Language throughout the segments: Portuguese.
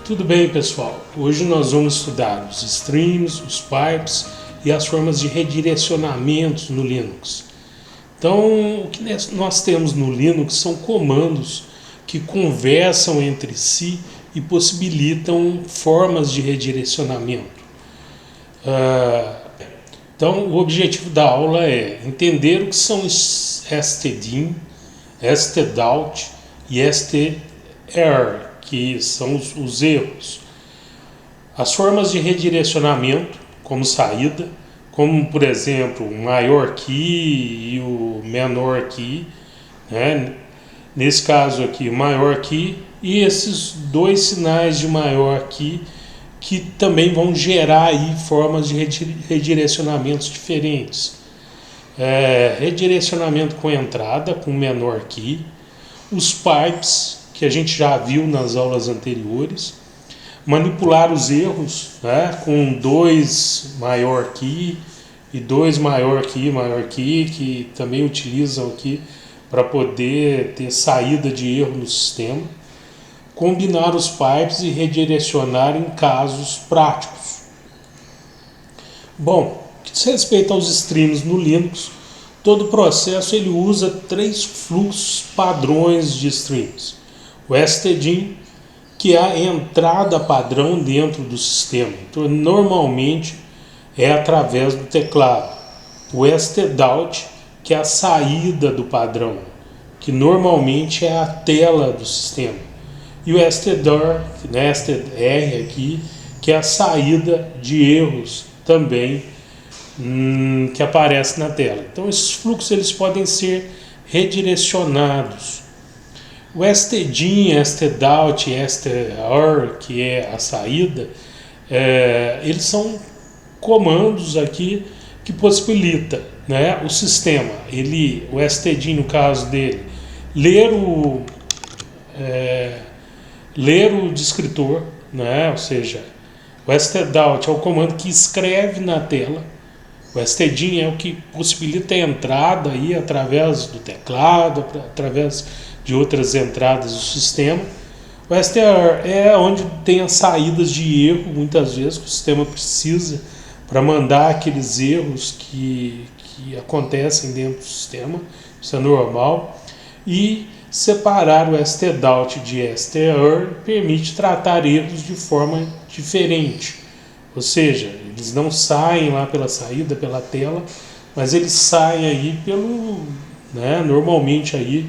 Tudo bem, pessoal? Hoje nós vamos estudar os streams, os pipes e as formas de redirecionamento no Linux. Então, o que nós temos no Linux são comandos que conversam entre si e possibilitam formas de redirecionamento. Então, o objetivo da aula é entender o que são stdin, stdout e strr, que são os erros. As formas de redirecionamento, como saída, como por exemplo o maior key e o menor key, né? Nesse caso aqui, o maior key e esses dois sinais de maior key que também vão gerar aí formas de redirecionamentos diferentes. Redirecionamento com entrada, com menor key, os pipes, que a gente já viu nas aulas anteriores, manipular os erros, né, com dois maior key e dois maior key, que também utilizam aqui para poder ter saída de erro no sistema, combinar os pipes e redirecionar em casos práticos. Bom, no que diz respeito aos streams no Linux, todo o processo ele usa três fluxos padrões de streams. O stdin, que é a entrada padrão dentro do sistema, então normalmente é através do teclado. O stdout, que é a saída do padrão, que normalmente é a tela do sistema. E o stdr, né, str aqui, que é a saída de erros também que aparece na tela. Então esses fluxos eles podem ser redirecionados. O stdin, stdout e strr, que é a saída, eles são comandos aqui que possibilita, né, o sistema, o stdin no caso dele, ler o descritor, né, ou seja, o stdout é o comando que escreve na tela. O stdin é o que possibilita a entrada aí através do teclado, através de outras entradas do sistema. O strr é onde tem as saídas de erro, muitas vezes que o sistema precisa para mandar aqueles erros que acontecem dentro do sistema, isso é normal. E separar o stdout de strr permite tratar erros de forma diferente, ou seja, eles não saem lá pela saída, pela tela, mas eles saem aí normalmente aí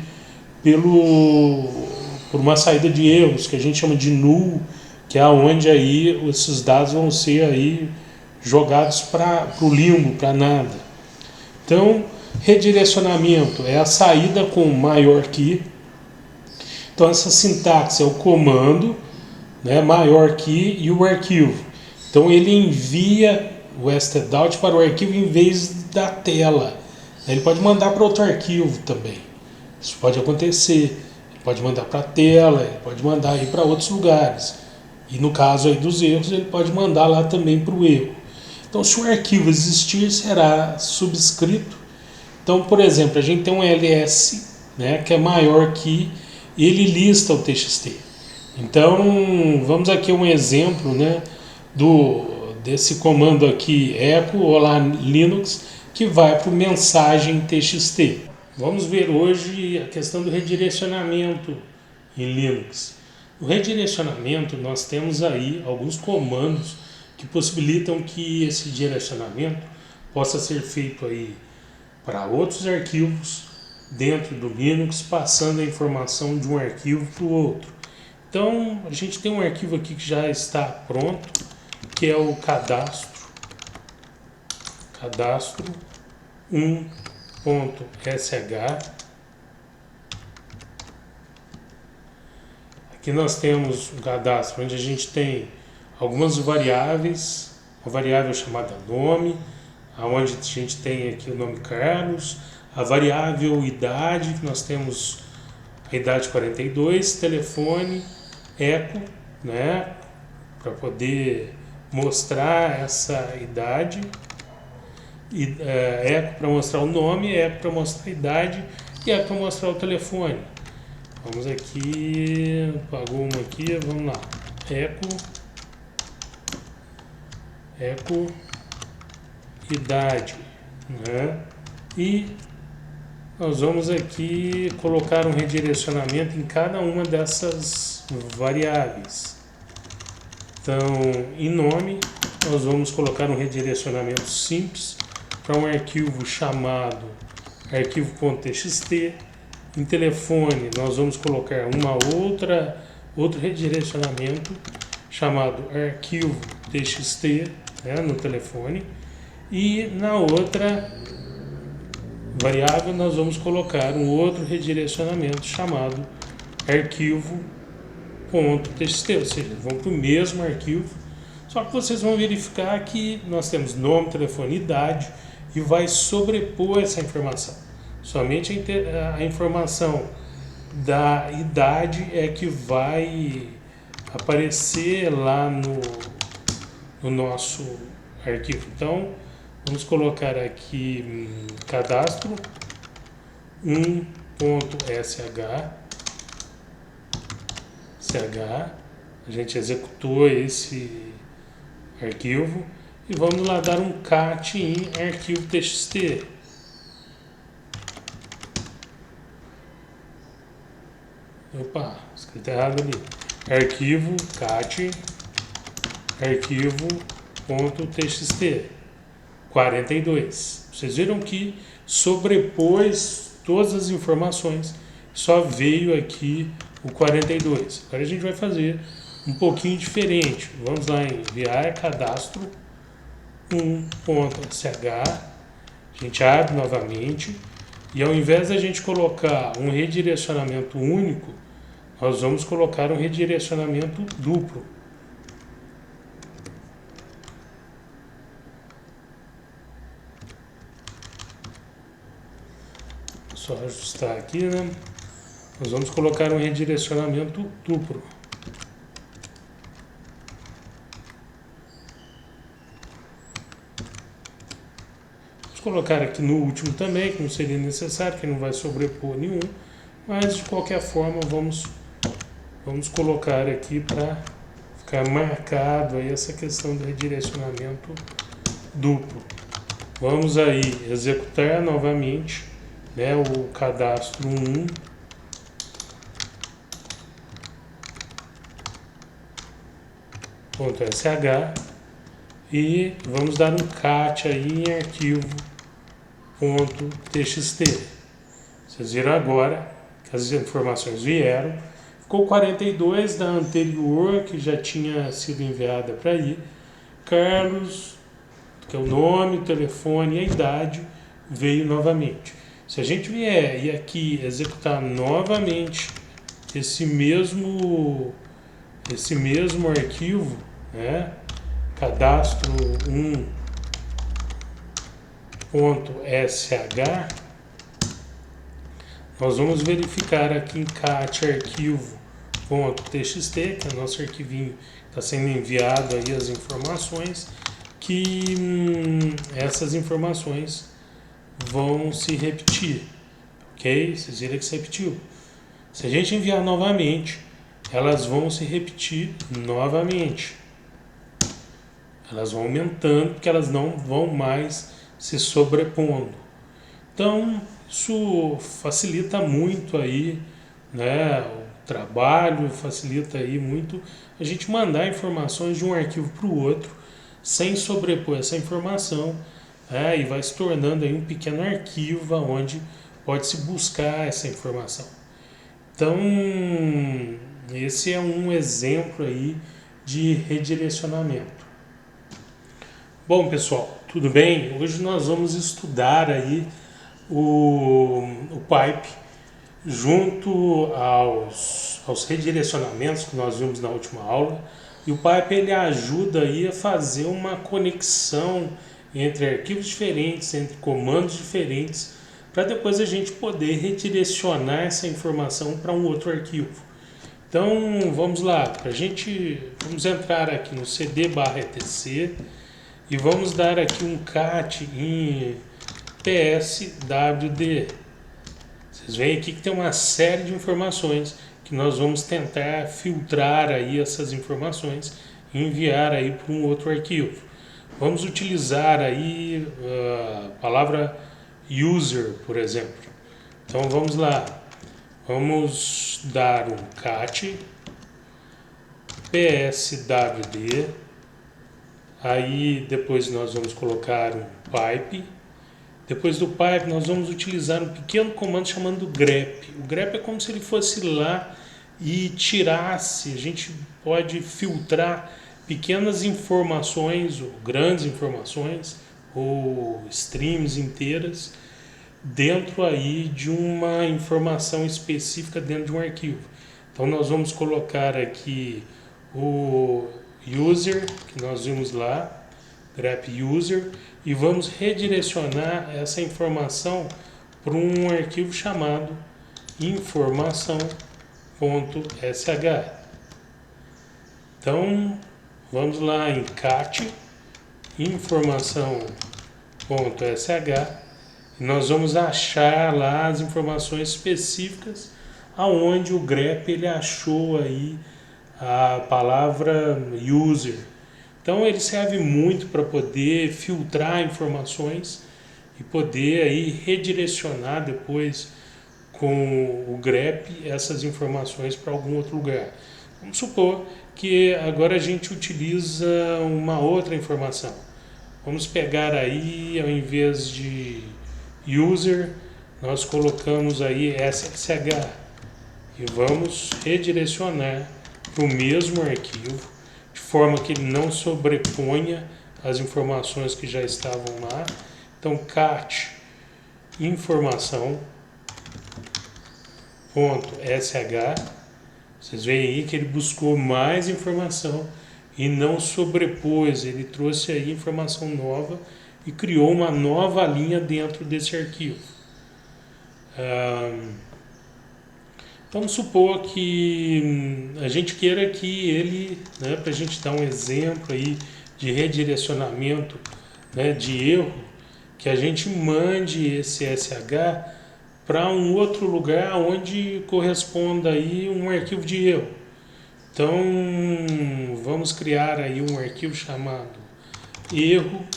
por uma saída de erros, que a gente chama de null, que é onde aí esses dados vão ser aí jogados para o limbo, para nada. Então, redirecionamento é a saída com maior key. Então, essa sintaxe é o comando, né, maior key e o arquivo. Então, ele envia o stdout para o arquivo em vez da tela. Ele pode mandar para outro arquivo também. Isso pode acontecer. Ele pode mandar para a tela, ele pode mandar aí para outros lugares. E no caso aí dos erros, ele pode mandar lá também para o erro. Então, se o arquivo existir, será subscrito. Então, por exemplo, a gente tem um ls, né, que é maior que ele lista o txt. Então, vamos aqui a um exemplo, né, desse comando aqui, echo olá Linux, que vai para o mensagem txt. Vamos ver hoje a questão do redirecionamento em Linux. No redirecionamento, nós temos aí alguns comandos que possibilitam que esse direcionamento possa ser feito aí para outros arquivos dentro do Linux, passando a informação de um arquivo para o outro. Então, a gente tem um arquivo aqui que já está pronto, que é o cadastro 1.sh. Aqui nós temos um cadastro onde a gente tem algumas variáveis, uma variável chamada nome, onde a gente tem aqui o nome Carlos, a variável idade, que nós temos a idade 42, telefone, eco, né, para poder mostrar essa idade, eco para mostrar o nome, eco para mostrar a idade e eco para mostrar o telefone. Vamos aqui, apagou uma aqui, vamos lá. eco idade, né? E nós vamos aqui colocar um redirecionamento em cada uma dessas variáveis. Então, em nome, nós vamos colocar um redirecionamento simples para um arquivo chamado arquivo.txt. Em telefone, nós vamos colocar outro redirecionamento chamado arquivo.txt, né, no telefone. E na outra variável nós vamos colocar um outro redirecionamento chamado arquivo.txt, ou seja, vão para o mesmo arquivo, só que vocês vão verificar que nós temos nome, telefone, idade e vai sobrepor essa informação. Somente a informação da idade é que vai aparecer lá no nosso arquivo. Então, vamos colocar aqui cadastro 1.sh. A gente executou esse arquivo e vamos lá dar um cat em arquivo.txt. Opa, escrito errado ali. Arquivo cat arquivo.txt 42. Vocês viram que sobrepôs todas as informações, só veio aqui o 42. Agora a gente vai fazer um pouquinho diferente. Vamos lá em enviar cadastro 1.sh. A gente abre novamente e ao invés da gente colocar um redirecionamento único, nós vamos colocar um redirecionamento duplo. Só ajustar aqui, né? Nós vamos colocar um redirecionamento duplo. Vamos colocar aqui no último também, que não seria necessário, que não vai sobrepor nenhum, mas de qualquer forma vamos colocar aqui para ficar marcado aí essa questão do redirecionamento duplo. Vamos aí executar novamente, né, o cadastro 1.sh e vamos dar um cat aí em arquivo.txt. Vocês viram agora que as informações vieram. Ficou 42 da anterior, que já tinha sido enviada para aí. Carlos, que é o nome, o telefone e a idade, veio novamente. Se a gente vier e aqui executar novamente esse mesmo arquivo, né, cadastro 1.sh, nós vamos verificar aqui em cat arquivo.txt, que é o nosso arquivinho está sendo enviado aí as informações, que essas informações vão se repetir, ok? Vocês viram que se repetiu. Se a gente enviar novamente, elas vão se repetir novamente. Elas vão aumentando, porque elas não vão mais se sobrepondo. Então, isso facilita muito aí, né, o trabalho, facilita aí muito a gente mandar informações de um arquivo para o outro, sem sobrepor essa informação, e vai se tornando aí um pequeno arquivo onde pode-se buscar essa informação. Então, esse é um exemplo aí de redirecionamento. Bom, pessoal, tudo bem? Hoje nós vamos estudar aí o pipe junto aos redirecionamentos que nós vimos na última aula. E o pipe ele ajuda aí a fazer uma conexão entre arquivos diferentes, entre comandos diferentes, para depois a gente poder redirecionar essa informação para um outro arquivo. Então vamos lá, vamos entrar aqui no cd/etc e vamos dar aqui um cat em pswd. Vocês veem aqui que tem uma série de informações que nós vamos tentar filtrar aí essas informações e enviar aí para um outro arquivo. Vamos utilizar aí a palavra user, por exemplo. Então vamos lá, vamos dar um cat pswd, aí depois nós vamos colocar um pipe. Depois do pipe nós vamos utilizar um pequeno comando chamado grep. O grep é como se ele fosse lá e tirasse, a gente pode filtrar pequenas informações ou grandes informações ou streams inteiras dentro aí de uma informação específica dentro de um arquivo. Então nós vamos colocar aqui o user, que nós vimos lá, grep user, e vamos redirecionar essa informação para um arquivo chamado informação.sh. Então vamos lá em cat informação.sh e nós vamos achar lá as informações específicas aonde o grep ele achou aí a palavra user. Então ele serve muito para poder filtrar informações e poder aí redirecionar depois com o grep essas informações para algum outro lugar. Vamos supor que agora a gente utiliza uma outra informação. Vamos pegar aí, ao invés de user, nós colocamos aí ssh e vamos redirecionar para o mesmo arquivo, de forma que ele não sobreponha as informações que já estavam lá. Então cat informação.sh, vocês veem aí que ele buscou mais informação e não sobrepôs, ele trouxe aí informação nova e criou uma nova linha dentro desse arquivo. Vamos supor que a gente queira que ele, né, para a gente dar um exemplo aí de redirecionamento, né, de erro, que a gente mande esse SH para um outro lugar onde corresponda aí um arquivo de erro. Então vamos criar aí um arquivo chamado erro.ssh.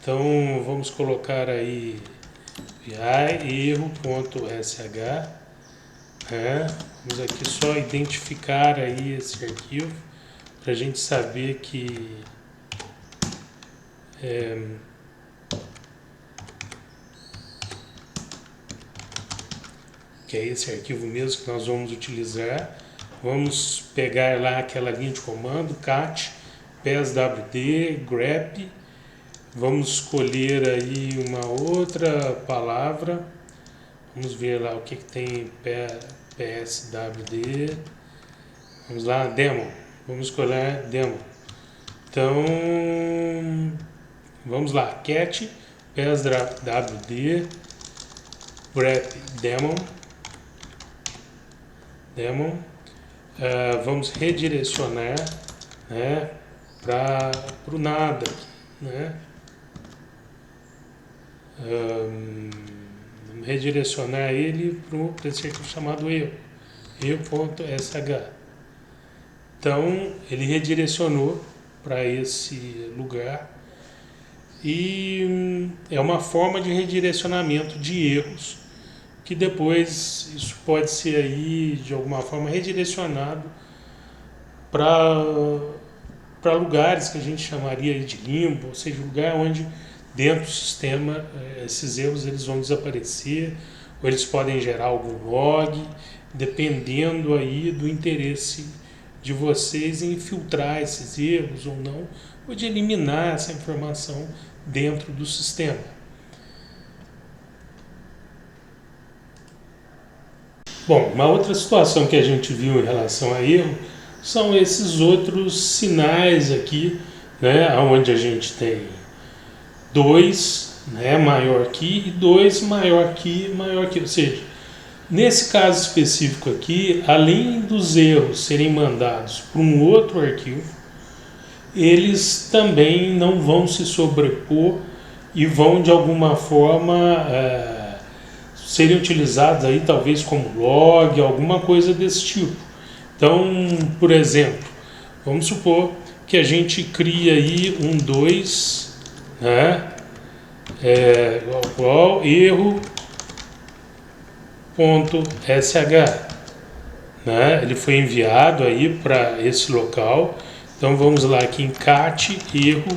Então vamos colocar aí erro.sh. Vamos aqui só identificar aí esse arquivo para a gente saber que é esse arquivo mesmo que nós vamos utilizar. Vamos pegar lá aquela linha de comando cat pswd grep. Vamos escolher aí uma outra palavra. Vamos ver lá o que tem pswd. Vamos lá, demo. Vamos escolher demo. Então, vamos lá, cat pswd grep demo. Vamos redirecionar, né, para o nada, né? Vamos redirecionar ele para esse arquivo chamado erro.sh. Então ele redirecionou para esse lugar e é uma forma de redirecionamento de erros, que depois isso pode ser aí de alguma forma redirecionado para lugares que a gente chamaria de limbo, ou seja, lugar onde dentro do sistema esses erros eles vão desaparecer, ou eles podem gerar algum log, dependendo aí do interesse de vocês em filtrar esses erros ou não, ou de eliminar essa informação dentro do sistema. Bom, uma outra situação que a gente viu em relação a erro são esses outros sinais aqui, né, onde a gente tem 2, né, maior que, e 2 maior que, ou seja, nesse caso específico aqui, além dos erros serem mandados para um outro arquivo, eles também não vão se sobrepor e vão de alguma forma serem utilizados aí talvez como log, alguma coisa desse tipo. Então, por exemplo, vamos supor que a gente cria aí um 2, né, igual erro .sh, né? Ele foi enviado aí para esse local. Então vamos lá aqui em cat erro.sh,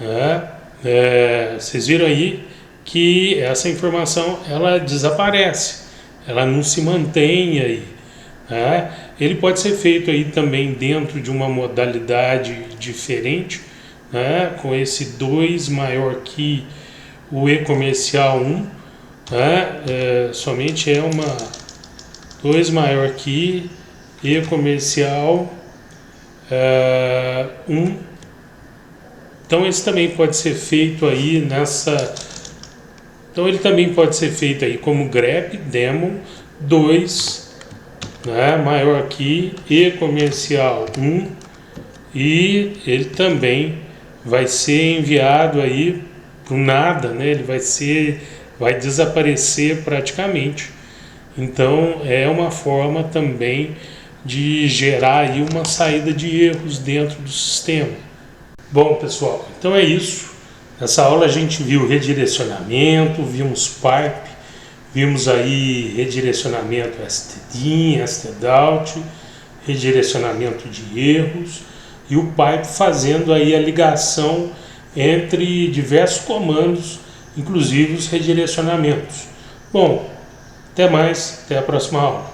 né? Vocês viram aí que essa informação ela desaparece, ela não se mantém aí, né? Ele pode ser feito aí também dentro de uma modalidade diferente, né? Com esse 2 maior que o e-comercial 1, né? Somente é uma 2 maior que e-comercial 1. Então esse também pode ser feito aí nessa. Então ele também pode ser feito aí como grep daemon 2, né, maior que e-comercial 1, e ele também vai ser enviado aí para nada, né? Ele vai desaparecer praticamente. Então é uma forma também de gerar aí uma saída de erros dentro do sistema. Bom, pessoal, então é isso. Nessa aula a gente viu redirecionamento, vimos pipe, vimos aí redirecionamento stdin, stdout, redirecionamento de erros, e o pipe fazendo aí a ligação entre diversos comandos, inclusive os redirecionamentos. Bom, até mais, até a próxima aula.